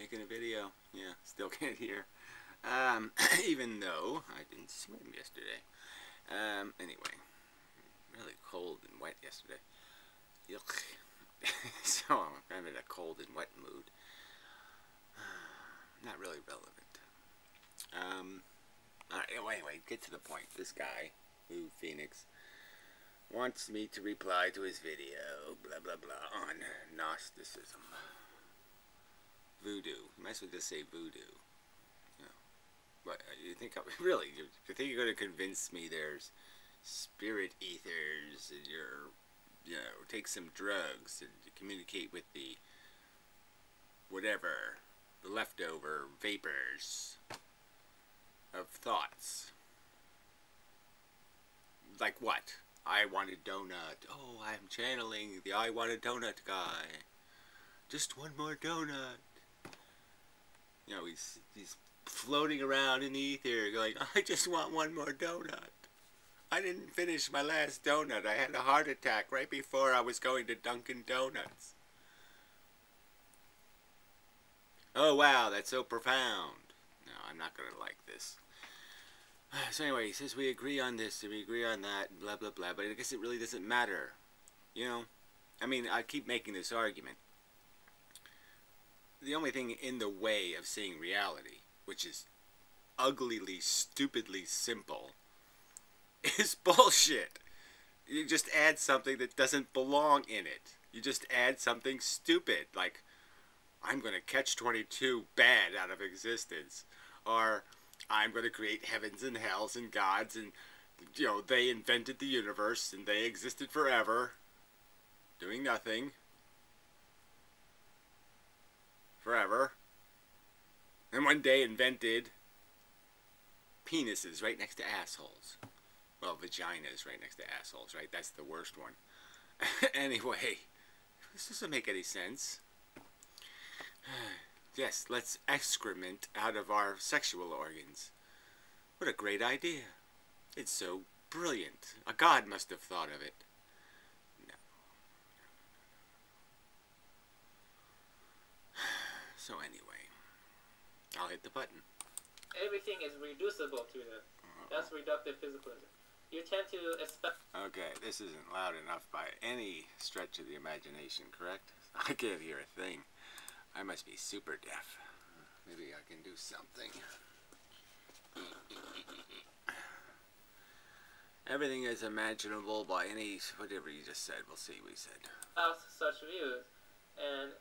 making a video. Yeah, still can't hear. Even though I didn't swim yesterday. Anyway, really cold and wet yesterday. Yuck. So I'm kind of in a cold and wet mood. Not really relevant. Alright, anyway, get to the point. This guy, Blue Phoenix, wants me to reply to his video, blah blah blah, on Gnosticism. Voodoo. You might as well just say voodoo. You know, what, you think, really, you think you're going to convince me there's spirit ethers and take some drugs and communicate with the whatever, the leftover vapors of thoughts. Like what? I want a donut. Oh, I'm channeling the I want a donut guy. Just one more donut. You know, he's floating around in the ether going, I just want one more donut. I didn't finish my last donut. I had a heart attack right before I was going to Dunkin' Donuts. Oh, wow, that's so profound. No, I'm not going to like this. So anyway, he says we agree on this and we agree on that, blah, blah, blah. But I guess it really doesn't matter. You know? I mean, I keep making this argument. The only thing in the way of seeing reality, which is uglily, stupidly simple, is bullshit. You just add something that doesn't belong in it. You just add something stupid, like, I'm going to catch 22 bad out of existence. Or, I'm going to create heavens and hells and gods and, they invented the universe and they existed forever, doing nothing. Forever. And one day invented penises right next to assholes. Well, vaginas right next to assholes, right? That's the worst one. Anyway, this doesn't make any sense. Yes, let's excrement out of our sexual organs. What a great idea. It's so brilliant. A god must have thought of it. No. So anyway, I'll hit the button. Everything is reducible to them. That's reductive physicalism. You tend to expect... Okay, this isn't loud enough by any stretch of the imagination, correct? I can't hear a thing. I must be super deaf. Maybe I can do something. Everything is imaginable by any... whatever you just said. We'll see what you said. Such views, and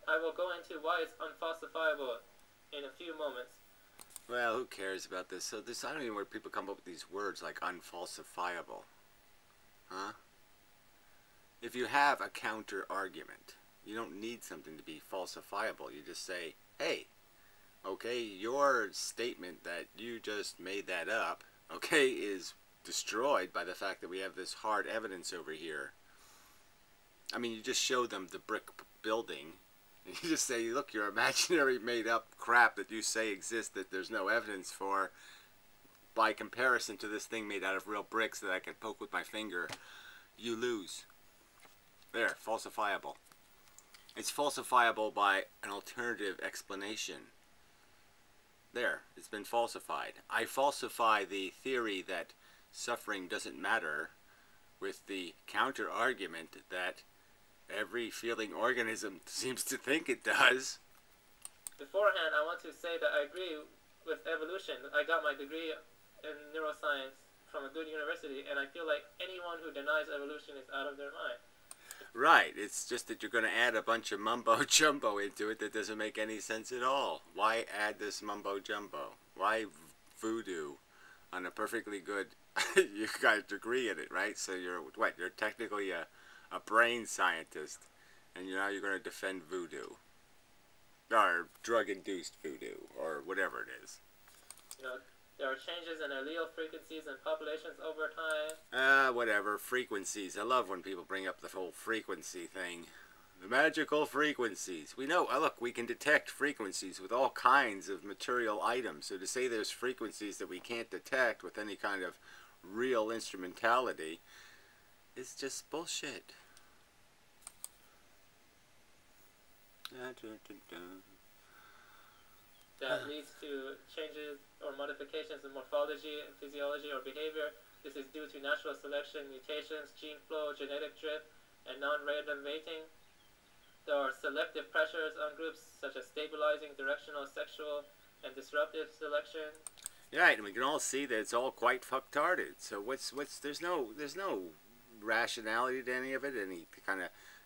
I will go into why it's unfalsifiable in a few moments. Well, who cares about this? So I don't even know where people come up with these words like unfalsifiable. Huh? If you have a counter argument, you don't need something to be falsifiable. You just say, hey, okay, your statement that you just made that up, okay, is destroyed by the fact that we have this hard evidence over here. I mean, you just show them the brick building. You just say, look, your imaginary made-up crap that you say exists that there's no evidence for, by comparison to this thing made out of real bricks that I can poke with my finger, you lose. There, falsifiable. It's falsifiable by an alternative explanation. There, it's been falsified. I falsify the theory that suffering doesn't matter with the counter-argument that every feeling organism seems to think it does. Beforehand, I want to say that I agree with evolution. I got my degree in neuroscience from a good university, and I feel like anyone who denies evolution is out of their mind. Right, it's just that you're going to add a bunch of mumbo-jumbo into it that doesn't make any sense at all. Why add this mumbo-jumbo? Why voodoo on a perfectly good, you got a degree in it, right? So you're, what, you're technically a brain scientist, and now you're going to defend voodoo. Or drug-induced voodoo, or whatever it is. There are changes in allele frequencies and populations over time. Whatever, frequencies. I love when people bring up the whole frequency thing. The magical frequencies. We know, look, we can detect frequencies with all kinds of material items. So to say there's frequencies that we can't detect with any kind of real instrumentality is just bullshit. that leads to changes or modifications in morphology, physiology, or behavior. This is due to natural selection, mutations, gene flow, genetic drift, and non-random mating. There are selective pressures on groups such as stabilizing, directional, sexual, and disruptive selection. Right, and we can all see that it's all quite fucktarded. So there's no rationality to any of it.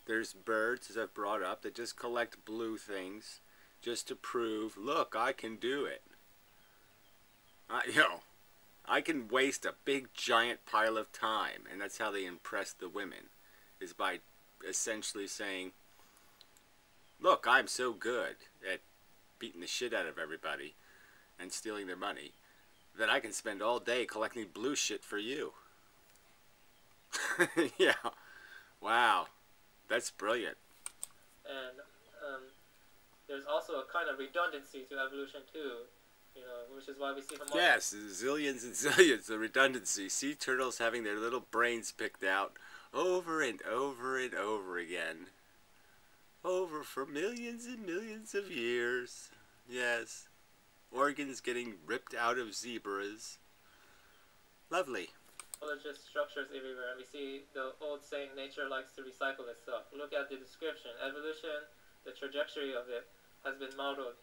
There's birds, as I've brought up, that just collect blue things just to prove, look, I can do it. I can waste a big giant pile of time, and that's how they impress the women, is by essentially saying, look, I'm so good at beating the shit out of everybody and stealing their money that I can spend all day collecting blue shit for you. Yeah. Wow. That's brilliant. And there's also a kind of redundancy to evolution too, which is why we see from yes, zillions and zillions of redundancy. Sea turtles having their little brains picked out over and over and over again. Over for millions and millions of years. Yes. Organs getting ripped out of zebras. Lovely. Just structures everywhere, and we see the old saying, nature likes to recycle itself. Look at the description. Evolution, the trajectory of it, has been modeled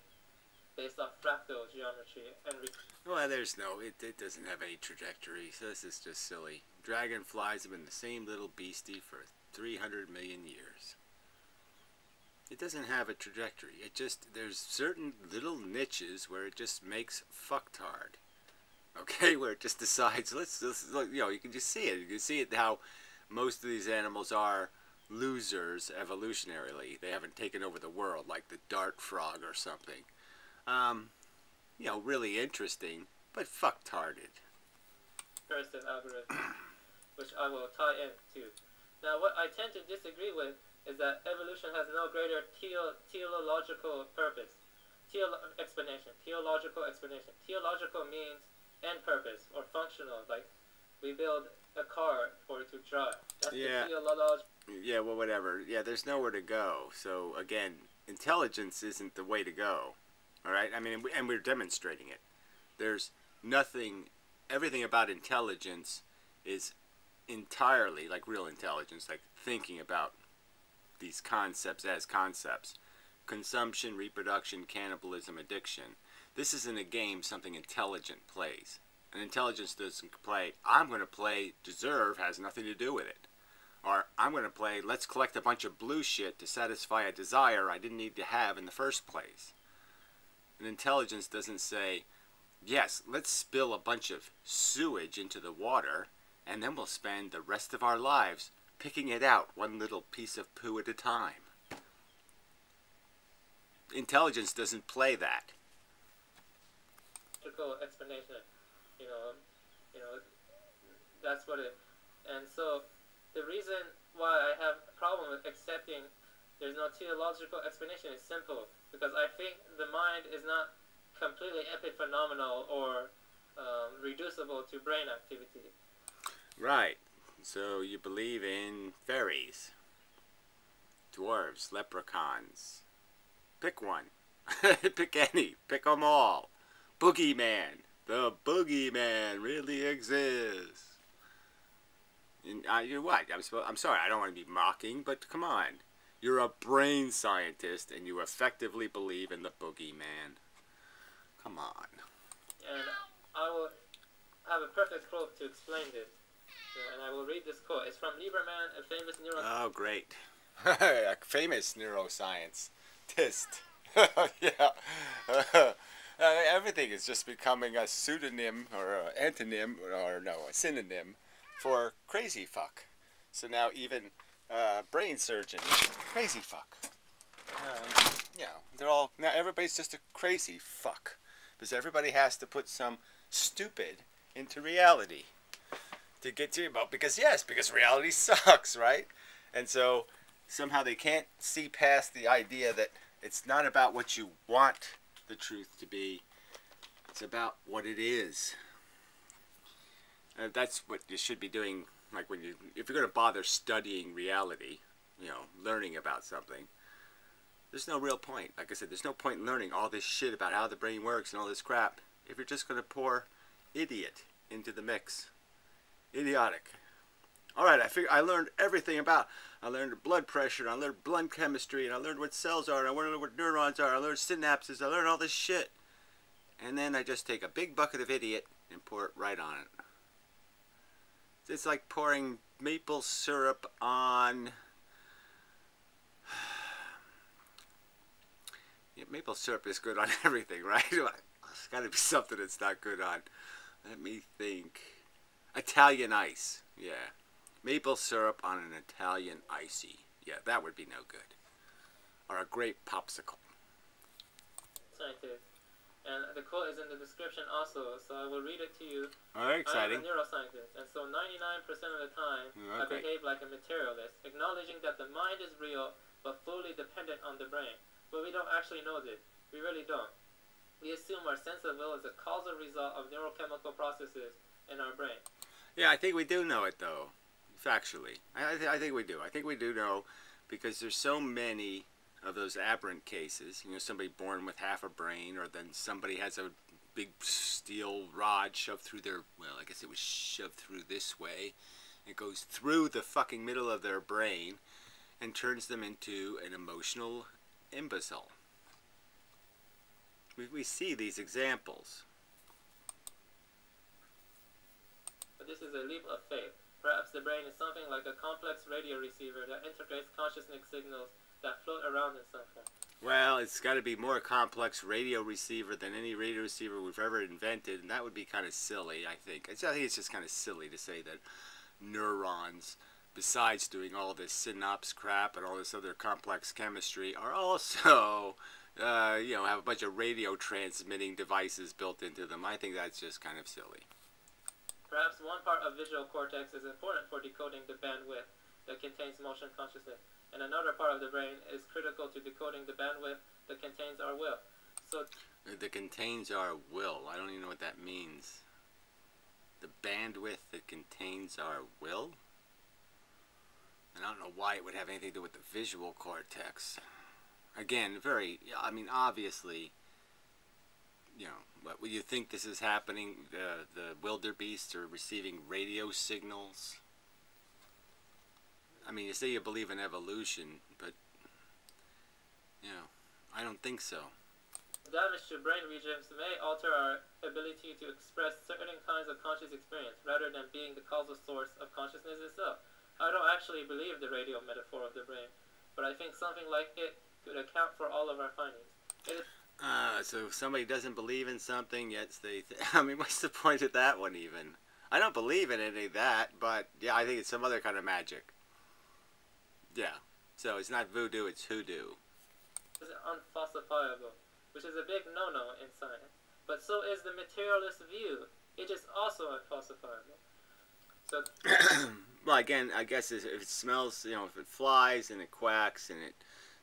based off fractal geometry. Well, it doesn't have any trajectory, so this is just silly. Dragonflies have been the same little beastie for 300 million years. It doesn't have a trajectory. There's certain little niches where it just makes fucktard. Okay, where it just decides, let's look, you can just see it. You can see it how most of these animals are losers evolutionarily. They haven't taken over the world like the dart frog or something. Really interesting, but fucktarded. Recursive algorithm, which I will tie into. Now, what I tend to disagree with is that evolution has no greater teleological purpose. Explanation. Teleological explanation. Teleological means end purpose or functional, like we build a car for it to drive. That's the teleological. Yeah, well, whatever. Yeah, there's nowhere to go. So again, intelligence isn't the way to go. All right. I mean, and we're demonstrating it. There's nothing. Everything about intelligence is entirely like real intelligence, like thinking about these concepts as concepts. Consumption, reproduction, cannibalism, addiction. This isn't a game something intelligent plays. And intelligence doesn't play, I'm going to play deserve, has nothing to do with it. Or I'm going to play, let's collect a bunch of blue shit to satisfy a desire I didn't need to have in the first place. And intelligence doesn't say, yes, let's spill a bunch of sewage into the water, and then we'll spend the rest of our lives picking it out one little piece of poo at a time. Intelligence doesn't play that. Explanation, that's what it. And so, the reason why I have a problem with accepting there's no teleological explanation is simple, because I think the mind is not completely epiphenomenal or reducible to brain activity. Right. So you believe in fairies, dwarves, leprechauns. Pick one. Pick any. Pick them all. Boogeyman. The boogeyman really exists. And, you're what? I'm sorry, I don't want to be mocking, but come on. You're a brain scientist, and you effectively believe in the boogeyman. Come on. And I will have a perfect quote to explain this. And I will read this quote. It's from Lieberman, a famous neuroscientist. Oh, great. A famous neuroscientist. Yeah. Everything is just becoming a pseudonym or an antonym or no, a synonym for crazy fuck. So now even brain surgeon is crazy fuck. They're all now. Everybody's just a crazy fuck because everybody has to put some stupid into reality to get to because reality sucks, right? And so somehow they can't see past the idea that it's not about what you want the truth to be. It's about what it is. That's what you should be doing. Like if you're going to bother studying reality, learning about something, there's no real point. Like I said, there's no point in learning all this shit about how the brain works and all this crap if you're just going to pour idiot into the mix. Idiotic. All right, I learned everything about. I learned blood pressure, and I learned blood chemistry, and I learned what cells are, and I learned what neurons are. I learned synapses. I learned all this shit. And then I just take a big bucket of idiot and pour it right on it. It's like pouring maple syrup on... Yeah, maple syrup is good on everything, right? There's got to be something it's not good on. Let me think. Italian ice. Yeah. Maple syrup on an Italian icy. Yeah, that would be no good. Or a grape popsicle. Scientist. And the quote is in the description also, so I will read it to you. Oh, exciting. I am a neuroscientist, and so 99% of the time, I behave like a materialist, acknowledging that the mind is real, but fully dependent on the brain. But we don't actually know this. We really don't. We assume our sense of will is a causal result of neurochemical processes in our brain. Yeah, I think we do know it, though. Factually. I think we do. I think we do know, because there's so many of those aberrant cases. You know, somebody born with half a brain, or then somebody has a big steel rod shoved through their, well, I guess it was shoved through this way. It goes through the fucking middle of their brain and turns them into an emotional imbecile. We see these examples. But this is a leap of faith. Perhaps the brain is something like a complex radio receiver that integrates consciousness signals that float around in some form. Well, it's got to be more complex radio receiver than any radio receiver we've ever invented, and that would be kind of silly, I think. I think it's just kind of silly to say that neurons, besides doing all this synapse crap and all this other complex chemistry, are also, you know, have a bunch of radio transmitting devices built into them. I think that's just kind of silly. Perhaps one part of visual cortex is important for decoding the bandwidth that contains motion consciousness, and another part of the brain is critical to decoding the bandwidth that contains our will. So that contains our will. I don't even know what that means. The bandwidth that contains our will? And I don't know why it would have anything to do with the visual cortex. Again, very, I mean, obviously, you know, but would you think this is happening? The wildebeests are receiving radio signals. I mean, you say you believe in evolution, but, you know, I don't think so. Damage to brain regions may alter our ability to express certain kinds of conscious experience rather than being the causal source of consciousness itself. I don't actually believe the radio metaphor of the brain, but I think something like it could account for all of our findings. So somebody doesn't believe in something, yet they... I mean, what's the point of that one, even? I don't believe in any of that, but, yeah, I think it's some other kind of magic. Yeah. So it's not voodoo, it's hoodoo. It's unfalsifiable, which is a big no-no in science. But so is the materialist view. It is also unfalsifiable. So... Well, again, I guess if it smells, you know, if it flies and it quacks and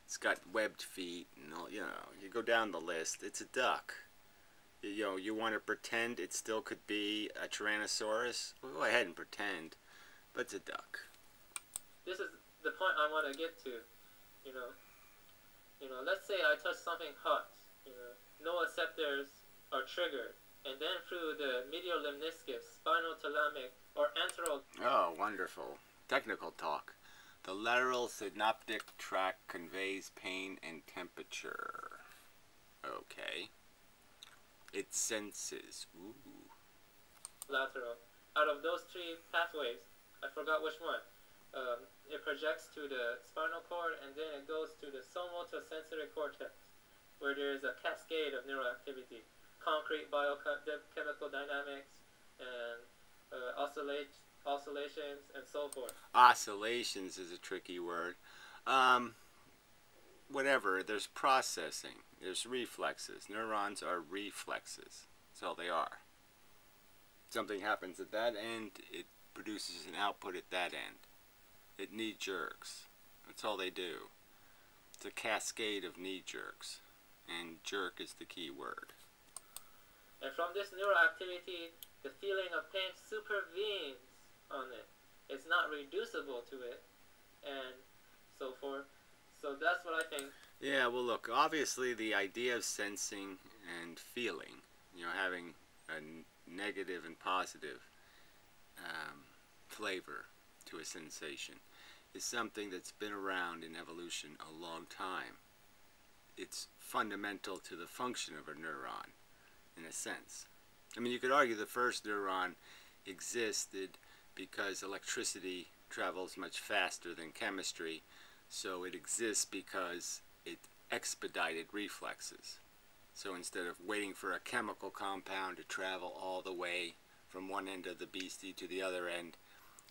it's got webbed feet and all, you know, you go down the list, it's a duck. You know, you want to pretend it still could be a Tyrannosaurus? Well, go ahead and pretend, but it's a duck. This is the point I want to get to, you know, let's say I touch something hot, you know, nociceptors are triggered, and then through the medial lemniscus, spinal thalamic, or antero... Oh, wonderful. Technical talk. The lateral synaptic tract conveys pain and temperature. Okay. It senses. Ooh. Lateral. Out of those three pathways, I forgot which one. It projects to the spinal cord, and then it goes to the somatosensory cortex, where there is a cascade of neuroactivity, concrete biochemical dynamics, and oscillations, and so forth. Oscillations is a tricky word. Whatever, there's processing, there's reflexes. Neurons are reflexes. That's all they are. Something happens at that end, it produces an output at that end. It knee-jerks. That's all they do. It's a cascade of knee-jerks. And jerk is the key word. And from this neuroactivity, the feeling of pain supervenes on it. It's not reducible to it, and so forth. So that's what I think. Yeah, well, look, obviously the idea of sensing and feeling, having a negative and positive um, flavor to a sensation is something that's been around in evolution a long time. It's fundamental to the function of a neuron, in a sense. I mean, you could argue the first neuron existed because electricity travels much faster than chemistry, so it exists because it expedited reflexes. So instead of waiting for a chemical compound to travel all the way from one end of the beastie to the other end,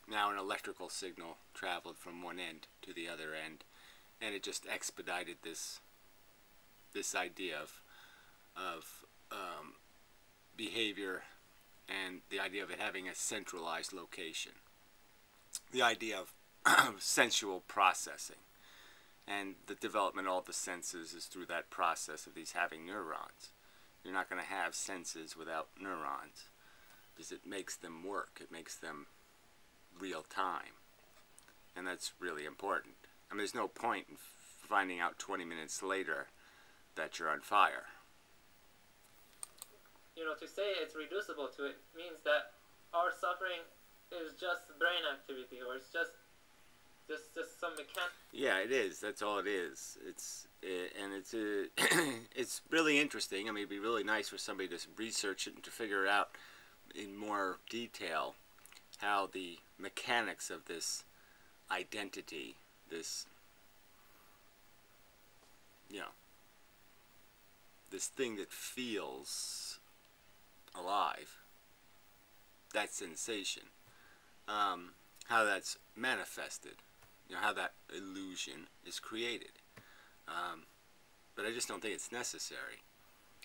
now an electrical signal traveled from one end to the other end, and it just expedited this idea of behavior and the idea of it having a centralized location. The idea of sensual processing and the development of all the senses is through that process of these having neurons. You're not going to have senses without neurons because it makes them work. It makes them real time. And that's really important. I mean, there's no point in finding out 20 minutes later that you're on fire. To say it's reducible to it means that our suffering is just brain activity, or it's just some mechanic. Yeah, it is. That's all it is. It's really interesting. I mean, it'd be really nice for somebody to research it and to figure out in more detail how the mechanics of this identity, this this thing that feels alive, that sensation, how that's manifested, how that illusion is created. But I just don't think it's necessary.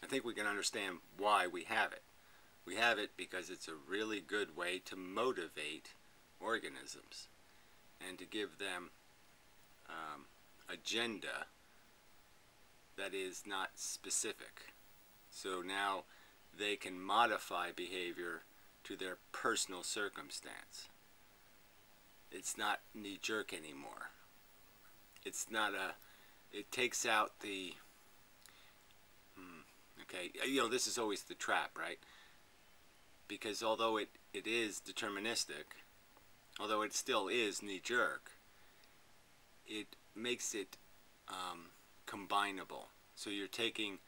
I think we can understand why we have it. We have it because it's a really good way to motivate organisms and to give them agenda that is not specific. So now they can modify behavior to their personal circumstance. It's not knee-jerk anymore. It's not it takes out the, okay, this is always the trap, right? Because although it is deterministic, although it still is knee-jerk, it makes it combinable. So you're taking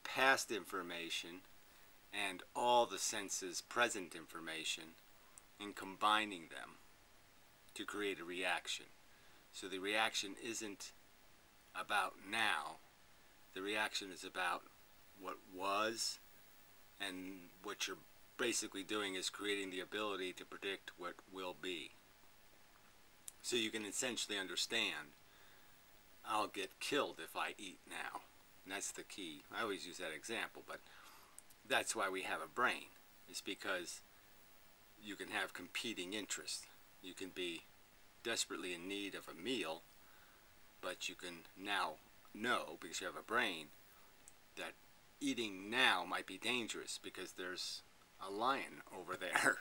past information and all the senses' present information and combining them to create a reaction. So the reaction isn't about now. The reaction is about what was, and what you're basically doing is creating the ability to predict what will be. So you can essentially understand, I'll get killed if I eat now. And that's the key. I always use that example, but that's why we have a brain. It's because you can have competing interests. You can be desperately in need of a meal, but you can now know, because you have a brain, that eating now might be dangerous because there's a lion over there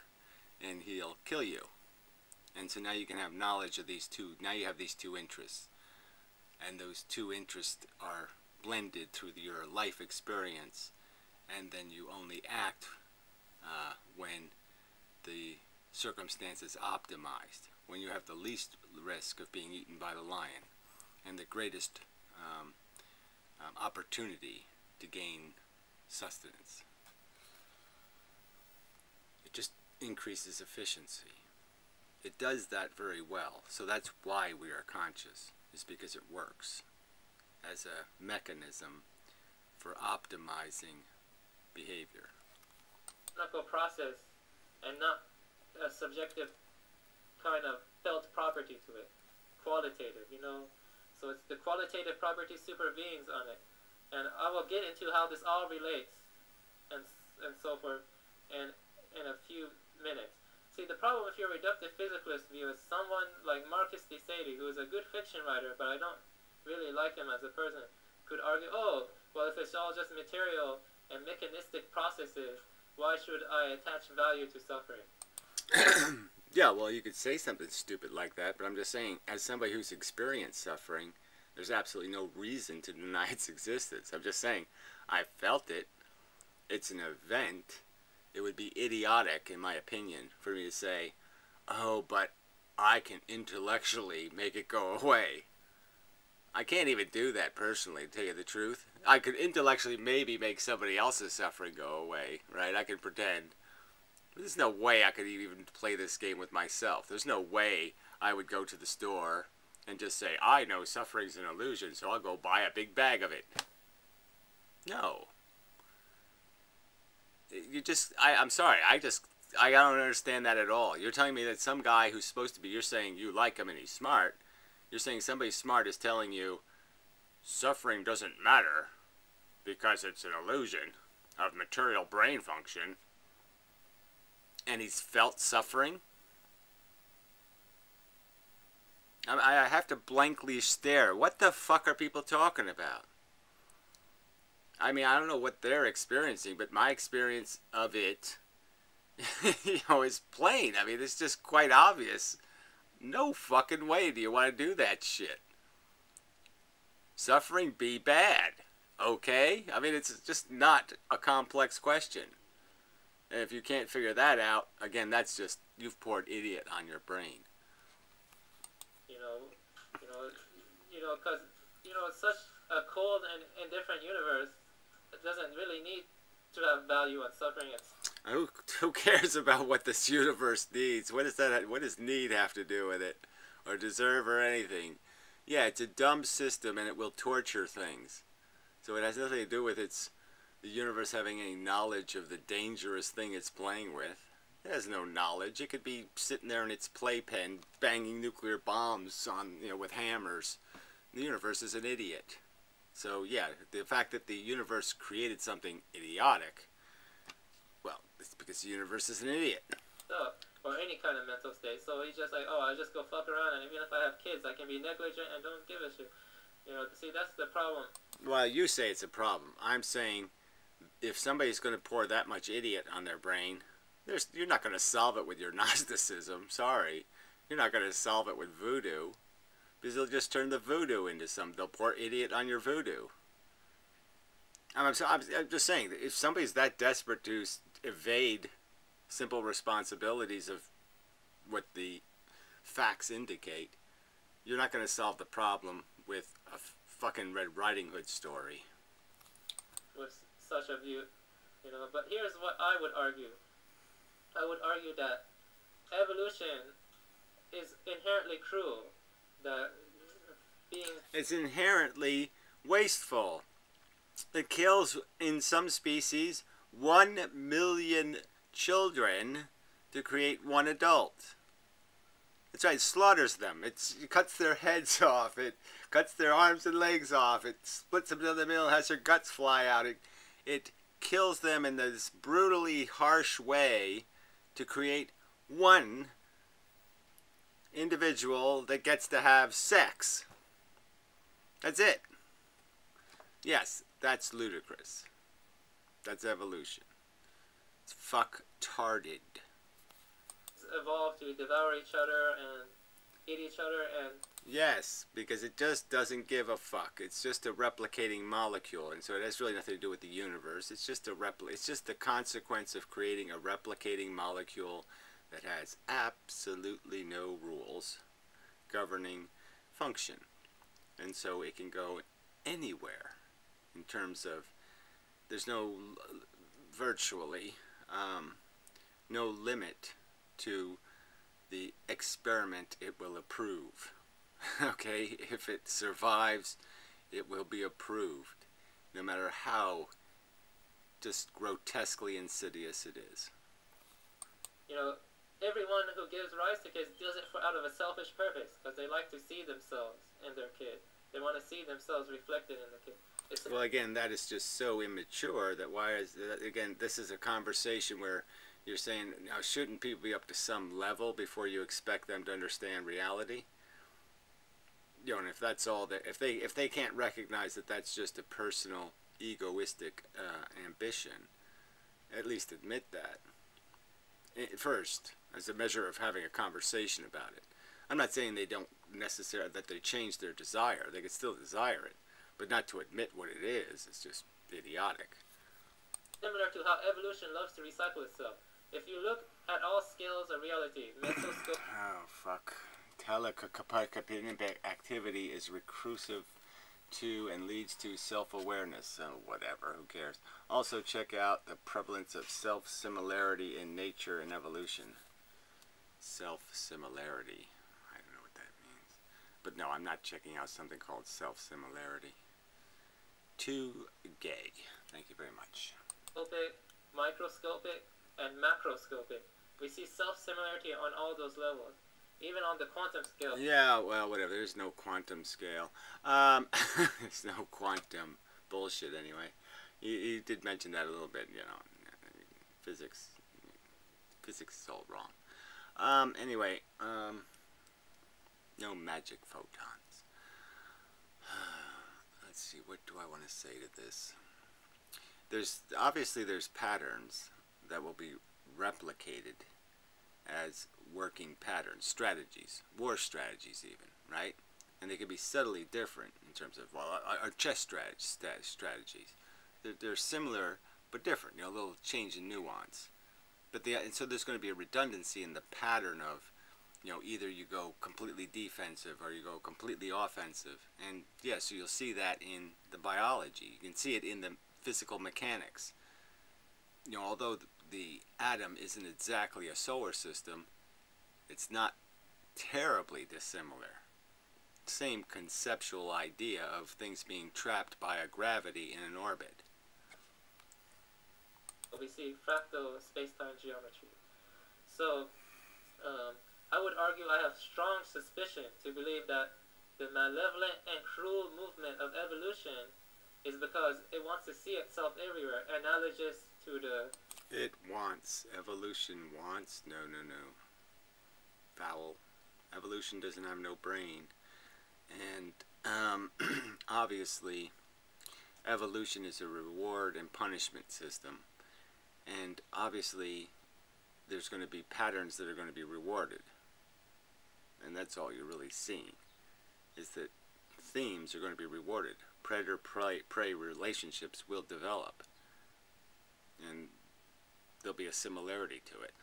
and he'll kill you. And so now you can have knowledge of these two. Now you have these two interests, and those two interests are blended through your life experience, and then you only act when the circumstance is optimized, when you have the least risk of being eaten by the lion and the greatest opportunity to gain sustenance. It just increases efficiency. It does that very well. So that's why we are conscious, is because it works as a mechanism for optimizing behavior. Process and not a subjective kind of felt property to it, qualitative, So it's the qualitative property supervenes on it, and I will get into how this all relates, and so forth, in a few minutes. See, the problem with your reductive physicalist view is someone like Marcus de Sade, who is a good fiction writer, but I don't really like him as a person, could argue, oh, well, if it's all just material and mechanistic processes, why should I attach value to suffering? Yeah, well, you could say something stupid like that, but I'm just saying, as somebody who's experienced suffering, There's absolutely no reason to deny its existence. I'm just saying, I felt it. It's an event. It would be idiotic, in my opinion, for me to say, oh, but I can intellectually make it go away. I can't even do that personally, to tell you the truth. I could intellectually maybe make somebody else's suffering go away, right? I can pretend. But there's no way I could even play this game with myself. There's no way I would go to the store and just say, I know suffering's an illusion, so I'll go buy a big bag of it. No. You just, I'm sorry, I don't understand that at all. You're telling me that some guy who's supposed to be, you're saying you like him and he's smart. You're saying somebody smart is telling you suffering doesn't matter because it's an illusion of material brain function, and he's felt suffering? I have to blankly stare. What the fuck are people talking about? I mean, I don't know what they're experiencing, but my experience of it, is plain. I mean, it's just quite obvious. No fucking way do you want to do that shit. Suffering be bad, okay? I mean, it's just not a complex question. And if you can't figure that out, again, that's just, you've poured idiot on your brain. Because, it's such a cold and indifferent universe, it doesn't really need to have value on suffering. Who cares about what this universe needs? What does need have to do with it? Or deserve or anything? Yeah, it's a dumb system and it will torture things. So it has nothing to do with the universe having any knowledge of the dangerous thing it's playing with. It has no knowledge. It could be sitting there in its playpen banging nuclear bombs on, with hammers. The universe is an idiot. So yeah, the fact that the universe created something idiotic, well, it's because the universe is an idiot. Or any kind of mental state. So he's just like, oh, I just go fuck around, and even if I have kids, I can be negligent and don't give a shit. See, that's the problem. Well, you say it's a problem. I'm saying if somebody's going to pour that much idiot on their brain, you're not going to solve it with your Gnosticism. Sorry. You're not going to solve it with voodoo. Because they'll just turn the voodoo into they'll pour idiot on your voodoo. I'm just saying, if somebody's that desperate to evade simple responsibilities of what the facts indicate, you're not going to solve the problem with a fucking Red Riding Hood story. With such a view, but here's what I would argue. I would argue that evolution is inherently cruel. It's inherently wasteful. It kills, in some species, 1 million children to create one adult. That's right, it slaughters them. It cuts their heads off. It cuts their arms and legs off. It splits them down the middle, has their guts fly out. It kills them in this brutally harsh way to create one individual that gets to have sex. That's it. Yes, that's ludicrous. That's evolution. It's fuck-tarded. Evolved to devour each other and eat each other and... Yes, because it just doesn't give a fuck. It's just a replicating molecule, and so it has really nothing to do with the universe. It's just it's just the consequence of creating a replicating molecule that has absolutely no rules governing function. And so it can go anywhere in terms of, there's virtually no limit to the experiment it will approve. Okay, if it survives, it will be approved, no matter how just grotesquely insidious it is. Everyone who gives rise to kids does it out of a selfish purpose, because they like to see themselves in their kid. They want to see themselves reflected in the kid. Well, again, that is just so immature that again, this is a conversation where you're saying, now, shouldn't people be up to some level before you expect them to understand reality? And if that's all if they can't recognize that that's just a personal, egoistic ambition, at least admit that. First, as a measure of having a conversation about it. I'm not saying they don't necessarily that they change their desire. They can still desire it, but not to admit what it is. It's just idiotic. Similar to how evolution loves to recycle itself. If you look at all scales of reality, mental scope. Oh, fuck. Telecapacitive activity is recursive to and leads to self-awareness. So whatever, who cares? Also check out the prevalence of self-similarity in nature and evolution. Self-similarity. I don't know what that means. But no, I'm not checking out something called self-similarity. Too gay. Thank you very much. Microscopic, and macroscopic. We see self-similarity on all those levels. Even on the quantum scale. Yeah, well, whatever. There's no quantum scale. There's no quantum bullshit anyway. You did mention that a little bit, you know. Physics is all wrong. Anyway, no magic photons. Let's see, what do I want to say to this? Obviously there's patterns that will be replicated as working patterns, strategies, war strategies even, right? And they can be subtly different in terms of, well, our chess strategies. They're similar but different, you know, a little change in nuance. But and so there's going to be a redundancy in the pattern of, you know, either you go completely defensive or you go completely offensive. And yeah, so you'll see that in the biology. You can see it in the physical mechanics. You know, although the atom isn't exactly a solar system, it's not terribly dissimilar. Same conceptual idea of things being trapped by a gravity in an orbit. We see fractal space-time geometry. So, I would argue I have strong suspicion to believe that the malevolent and cruel movement of evolution is because it wants to see itself everywhere, analogous to the... It wants. Evolution wants. No. Foul. Evolution doesn't have no brain. And obviously, evolution is a reward and punishment system. And obviously, there's going to be patterns that are going to be rewarded. And that's all you're really seeing, is that themes are going to be rewarded. Predator-prey relationships will develop. And there'll be a similarity to it.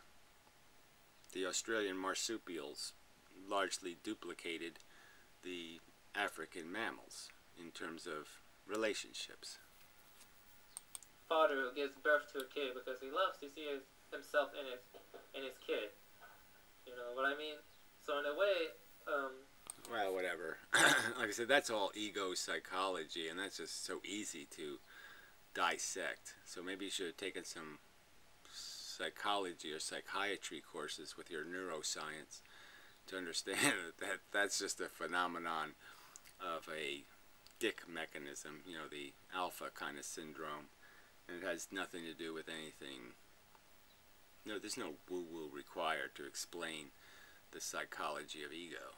The Australian marsupials largely duplicated the African mammals in terms of relationships. Father who gives birth to a kid because he loves to see himself in his kid. You know what I mean? So in a way, well, whatever. Like I said, that's all ego psychology, and that's just so easy to dissect. So maybe you should have taken some psychology or psychiatry courses with your neuroscience to understand that that's just a phenomenon of a dick mechanism, you know, the alpha kind of syndrome, and it has nothing to do with anything. No, there's no woo-woo required to explain the psychology of ego.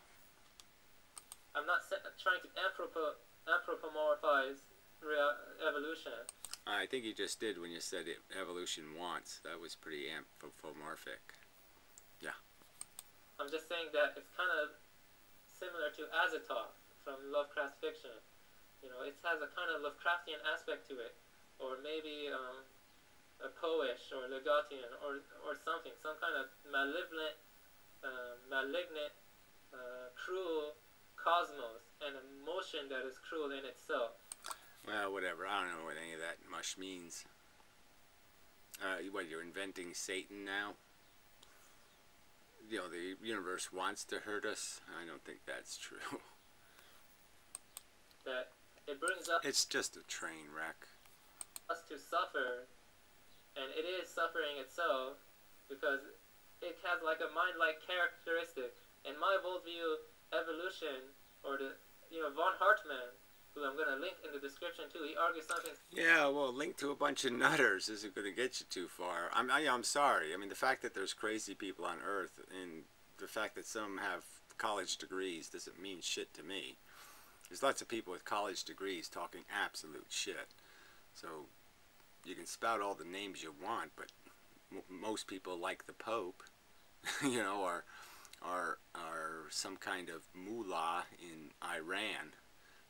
I'm not trying to anthropomorphize evolution. I think you just did when you said evolution wants. That was pretty anthropomorphic. Yeah. I'm just saying that it's kind of similar to Azathoth from Lovecraft fiction. You know, it has a kind of Lovecraftian aspect to it, or maybe a Poish or Legotian or something, some kind of malignant, cruel cosmos, and a motion that is cruel in itself. Well, whatever. I don't know what any of that mush means. What, you're inventing Satan now? You know, the universe wants to hurt us? I don't think that's true. That it brings us... It's just a train wreck. Us to suffer, and it is suffering itself, because it has like a mind-like characteristic. In my worldview, evolution, or the, you know, von Hartmann, who I'm going to link in the description too, he argues something... Yeah, well, link to a bunch of nutters isn't going to get you too far. I'm sorry. I mean, the fact that there's crazy people on Earth, and the fact that some have college degrees doesn't mean shit to me. There's lots of people with college degrees talking absolute shit. So, you can spout all the names you want, but most people like the Pope, you know, are some kind of mullah in Iran.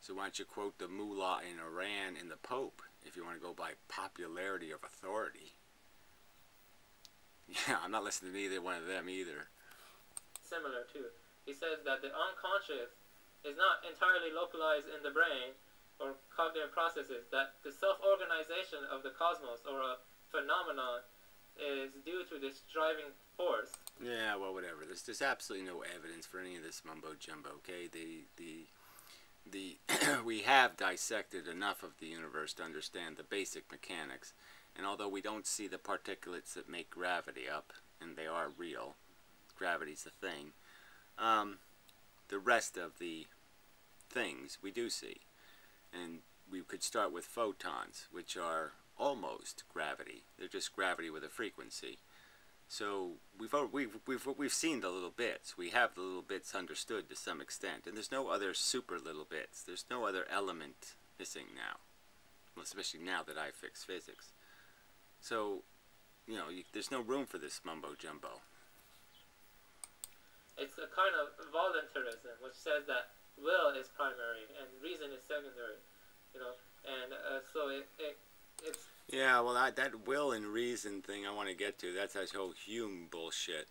So why don't you quote the mullah in Iran and the Pope if you want to go by popularity of authority? Yeah, I'm not listening to either one of them either. Similar too. He says that the unconscious is not entirely localized in the brain or cognitive processes, that the self-organization of the cosmos or a phenomenon is due to this driving force. Yeah, well, whatever. There's absolutely no evidence for any of this mumbo jumbo. Okay, we have dissected enough of the universe to understand the basic mechanics, and although we don't see the particulates that make gravity up, and they are real, gravity's a thing, the rest of the things we do see. And we could start with photons, which are almost gravity. They're just gravity with a frequency. So we've seen the little bits. We have the little bits understood to some extent, and there's no other super little bits. There's no other element missing now, well, especially now that I fixed physics. So, you know, there's no room for this mumbo jumbo. It's a kind of voluntarism, which says that will is primary and reason is secondary, you know, and so it's... Yeah, well, that will and reason thing I want to get to, that's that whole Hume bullshit.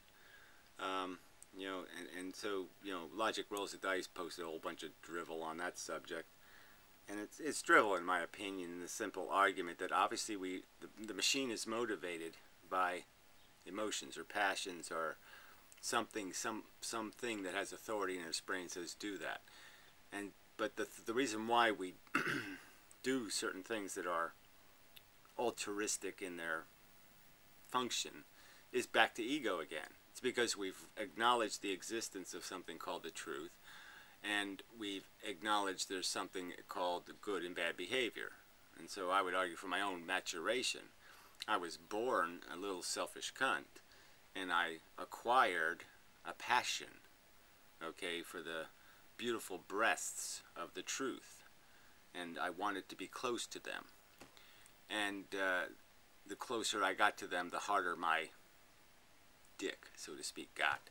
You know, and so, you know, Logic Rolls the Dice posted a whole bunch of drivel on that subject. And it's drivel, in my opinion, in the simple argument that obviously the machine is motivated by emotions or passions or something that has authority in its brain says do that. But the reason why we do certain things that are altruistic in their function is back to ego again. It's because we've acknowledged the existence of something called the truth, and we've acknowledged there's something called good and bad behavior. And so I would argue, for my own maturation, I was born a little selfish cunt, and I acquired a passion, okay, for the beautiful breasts of the truth, and I wanted to be close to them. And the closer I got to them, the harder my dick, so to speak, got.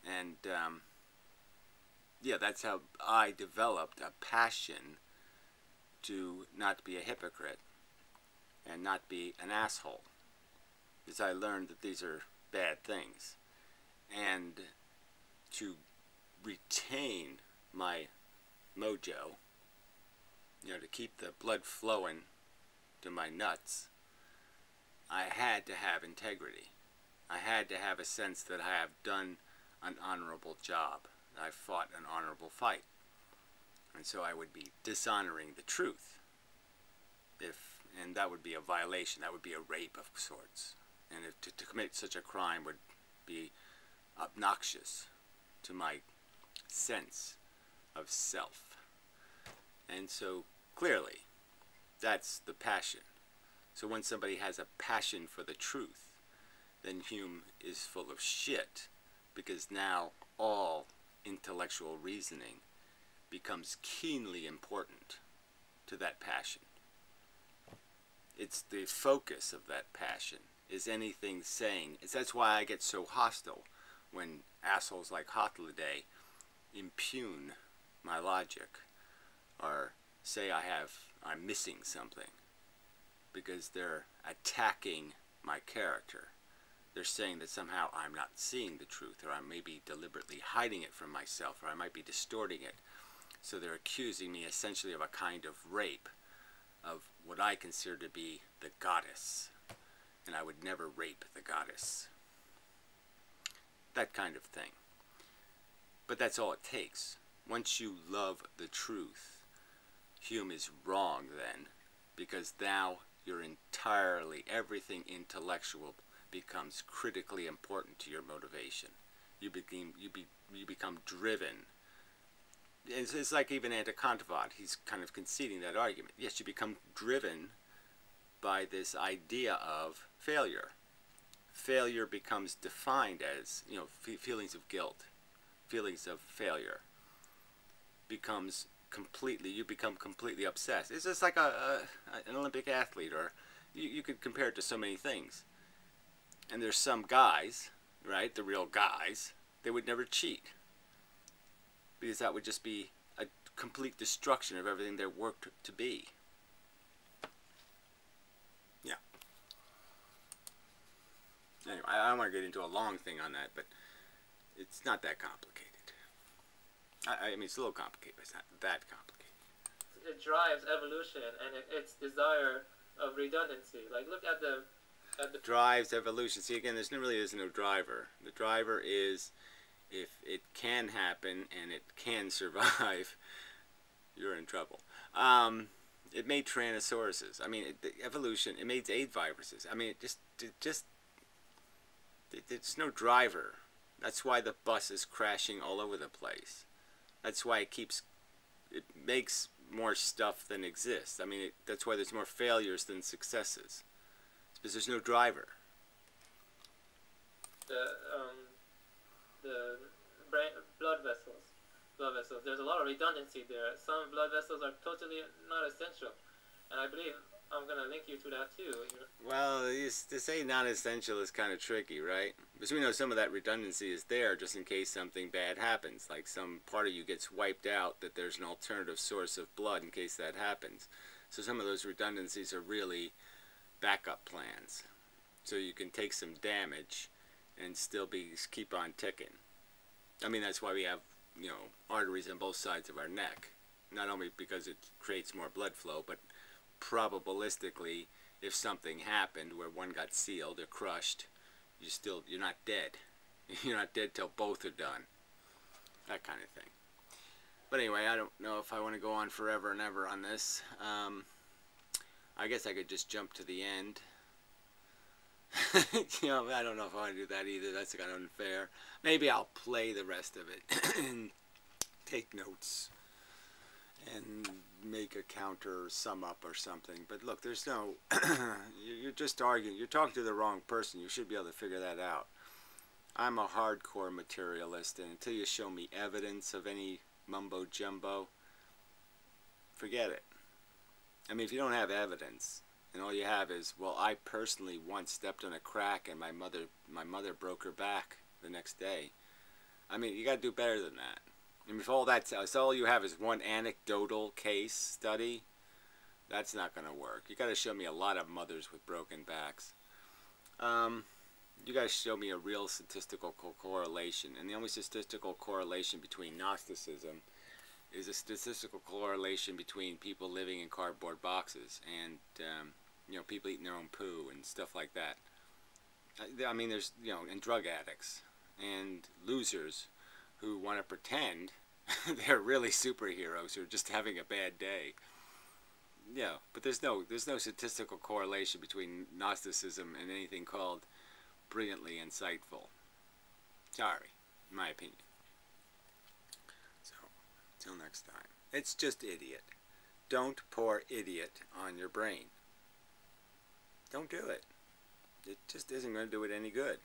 And yeah, that's how I developed a passion to not be a hypocrite and not be an asshole, because I learned that these are bad things. And to retain my mojo, you know, to keep the blood flowing to my nuts, I had to have integrity. I had to have a sense that I have done an honorable job. I fought an honorable fight. And so I would be dishonoring the truth. And that would be a violation. That would be a rape of sorts. And to commit such a crime would be obnoxious to my sense of self. And so clearly, that's the passion. So when somebody has a passion for the truth, then Hume is full of shit, because now all intellectual reasoning becomes keenly important to that passion. It's the focus of that passion. Is anything saying? That's why I get so hostile when assholes like Hotliday impugn my logic or say I'm missing something, because they're attacking my character. They're saying that somehow I'm not seeing the truth, or I may be deliberately hiding it from myself, or I might be distorting it. So they're accusing me essentially of a kind of rape of what I consider to be the goddess. And I would never rape the goddess. That kind of thing. But that's all it takes. Once you love the truth, Hume is wrong then, because now you're entirely, everything intellectual becomes critically important to your motivation. You become driven. It's like even Anticontivant, he's kind of conceding that argument. Yes, you become driven by this idea of failure. Failure becomes defined as, you know, feelings of guilt, feelings of failure. Becomes completely, you become completely obsessed. It's just like an Olympic athlete, or you could compare it to so many things. And there's some guys, right, the real guys, they would never cheat. Because that would just be a complete destruction of everything they're worked to be. Yeah. Anyway, I don't want to get into a long thing on that, but it's not that complicated. I mean, it's a little complicated, but it's not that complicated. It drives evolution and its desire of redundancy. Like, look at the drives evolution. See, again, there's really is no driver. The driver is if it can happen and it can survive, you're in trouble. It made Tyrannosauruses. I mean, evolution. It made AIDS viruses. I mean, there's no driver. That's why the bus is crashing all over the place. That's why it makes more stuff than exists. I mean, that's why there's more failures than successes. It's because there's no driver. The blood vessels. There's a lot of redundancy there. Some blood vessels are totally not essential, and I believe I'm gonna link you to that too. You know? Well, to say non-essential is kind of tricky, right? Because we know some of that redundancy is there just in case something bad happens, like some part of you gets wiped out, that there's an alternative source of blood in case that happens. So some of those redundancies are really backup plans, so you can take some damage and still keep on ticking. I mean, that's why we have, you know, arteries on both sides of our neck. Not only because it creates more blood flow, but probabilistically, if something happened where one got sealed or crushed, you're not dead. You're not dead till both are done. That kind of thing. But anyway, I don't know if I want to go on forever and ever on this. I guess I could just jump to the end. You know, I don't know if I want to do that either. That's kind of unfair. Maybe I'll play the rest of it and take notes and make a counter or sum up or something. But look, there's no... you're just arguing. You're talking to the wrong person. You should be able to figure that out. I'm a hardcore materialist, and until you show me evidence of any mumbo-jumbo, forget it. I mean, if you don't have evidence, and all you have is, well, I personally once stepped on a crack and my mother broke her back the next day. I mean, you got to do better than that. I mean, if all you have is one anecdotal case study, that's not going to work. You got to show me a lot of mothers with broken backs. You got to show me a real statistical correlation, and the only statistical correlation between Gnosticism is a statistical correlation between people living in cardboard boxes and you know, people eating their own poo and stuff like that. I mean, there's, you know, and drug addicts and losers who want to pretend they're really superheroes who are just having a bad day. Yeah, but there's no statistical correlation between Gnosticism and anything called brilliantly insightful. Sorry, in my opinion. So, till next time. It's just idiot. Don't pour idiot on your brain. Don't do it. It just isn't going to do it any good.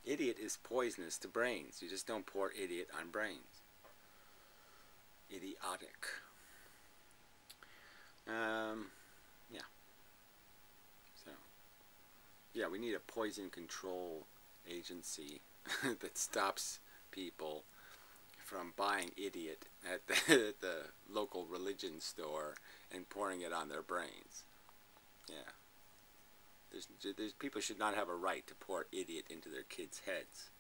Idiot is poisonous to brains. You just don't pour idiot on brains. Idiotic. Yeah. So, yeah, we need a poison control agency that stops people from buying idiot at the local religion store and pouring it on their brains. Yeah. There's people should not have a right to pour idiot into their kids' heads.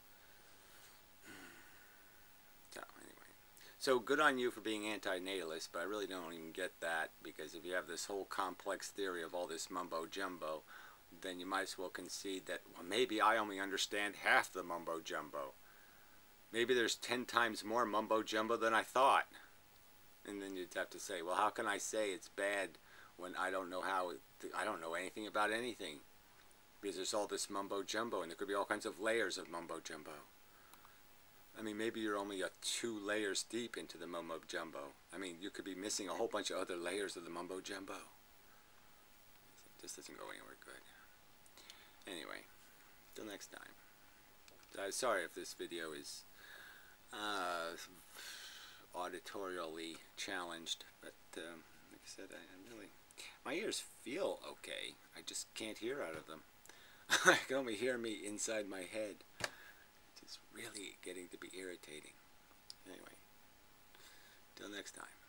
So, anyway. So, good on you for being anti-natalist, but I really don't even get that, because if you have this whole complex theory of all this mumbo-jumbo, then you might as well concede that, well, maybe I only understand half the mumbo-jumbo. Maybe there's 10 times more mumbo-jumbo than I thought. And then you'd have to say, well, how can I say it's bad when I don't know I don't know anything about anything, because there's all this mumbo-jumbo, and there could be all kinds of layers of mumbo-jumbo. I mean, maybe you're only 2 layers deep into the mumbo-jumbo. I mean, you could be missing a whole bunch of other layers of the mumbo-jumbo. This doesn't go anywhere good. Anyway, till next time. Sorry if this video is auditorially challenged, but like I said, I'm really... My ears feel okay. I just can't hear out of them. I can only hear me inside my head. is really getting to be irritating. Anyway, till next time.